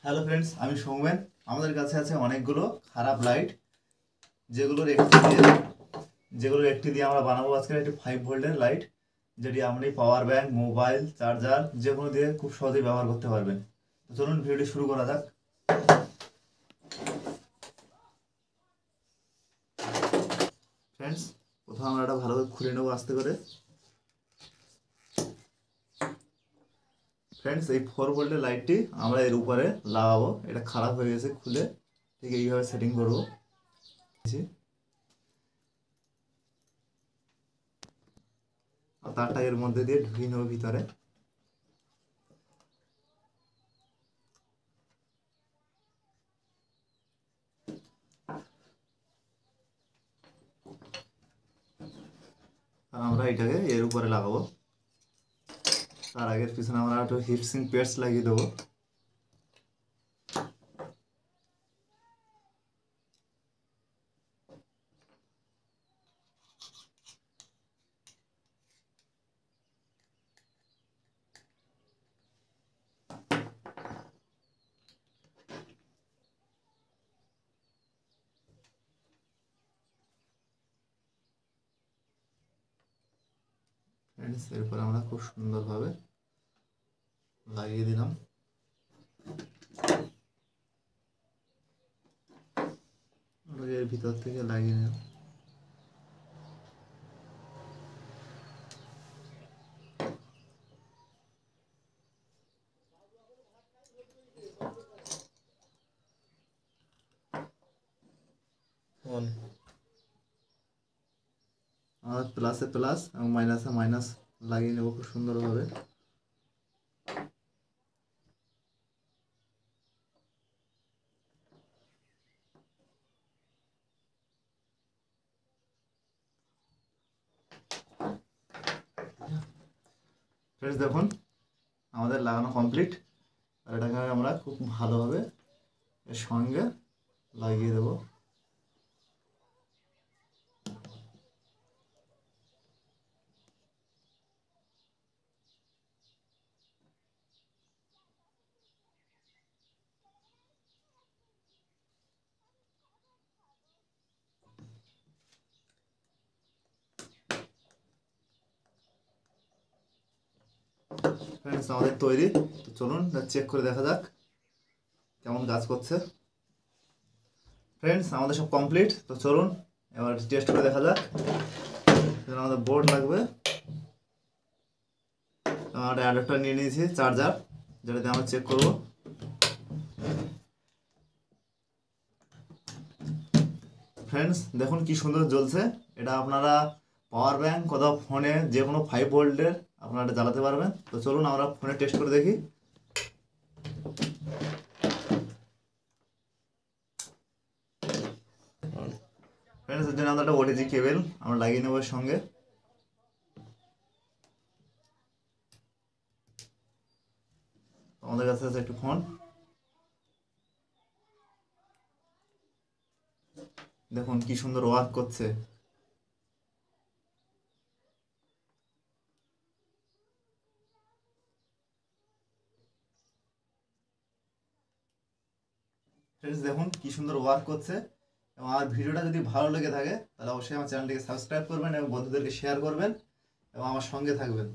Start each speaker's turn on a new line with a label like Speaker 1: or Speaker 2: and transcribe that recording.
Speaker 1: Hello friends, আমি সৌমেন। আমাদের কাছে আছে অনেকগুলো খারাপ লাইট, যেগুলোর একটি দিয়ে আমরা বানাবো আজকে একটি 5 ভোল্টের লাইট, যেটি আপনি পাওয়ার ব্যাংক, মোবাইল, চার্জার যে কোনো দিয়ে খুব সহজেই ব্যবহার করতে পারবেন। তো চলুন ভিডিওটি শুরু করা যাক। ফ্রেন্ডস, প্রথমে আমরা এটা ভালো করে খুলে নেবো আস্তে করে। ফ্রেন্ডস, এই 4 ভোল্টের লাইটটি আমরা এর উপরে লাগাবো। এটা খারাপ হয়ে গেছে, খুলে ঠিক এইভাবে সেটিং করবো। আর তারটা এর মধ্যে দিয়ে ঢুকিয়ে নেবো ভিতরে। আর আমরা এটাকে এর উপরে লাগাবো। তার আগের পিছনে আমরা একটু হিটসিং প্যাডস লাগিয়ে দেবো। এরপর আমরা খুব সুন্দরভাবে লাগিয়ে দিলাম। এর ভিতর থেকে লাগিয়ে নিলাম। আর প্লাসে প্লাস এবং মাইনাসে মাইনাস লাগিয়ে নেব খুব সুন্দরভাবে। ফ্রেন্ডস, দেখুন আমাদের লাগানো কমপ্লিট। আর এটাকে আমরা খুব ভালোভাবে এর সঙ্গে লাগিয়ে দেবো। ফ্রেন্ডস, আমাদের তৈরি। তো চলুন চেক করে দেখা যাক কেমন কাজ করছে। ফ্রেন্ডস, আমাদের সব কমপ্লিট। তো চলুন এবার টেস্ট করে দেখা যাক। আমাদের বোর্ড লাগবে। আমরা অ্যাডাপ্টার নিয়ে নিয়েছি, চার্জার, যেটাতে আমরা চেক করব। ফ্রেন্ডস, দেখুন কি সুন্দর জ্বলছে। এটা আপনারা পাওয়ার ব্যাংক কোথাও ফোনে যে কোনো 5 ভোল্টের আপনারা এটা জ্বালাতে পারবেন। তো চলুন আমরা ফোনে টেস্ট করে দেখি। ফ্রেন্ডস, এর জন্য আমরা একটা ওটিজি কেবল আমরা লাগিয়ে নেব এর সঙ্গে। আমাদের কাছে আছে একটি ফোন। দেখুন কি সুন্দর ওয়ার্ক করছে। ফ্রেন্ডস, দেখুন কি সুন্দর ওয়ার্ক করছে। এবং আমার ভিডিওটা যদি ভালো লেগে থাকে তাহলে অবশ্যই আমার চ্যানেলটিকে সাবস্ক্রাইব করবেন এবং বন্ধুদেরকে শেয়ার করবেন এবং আমার সঙ্গে থাকবেন।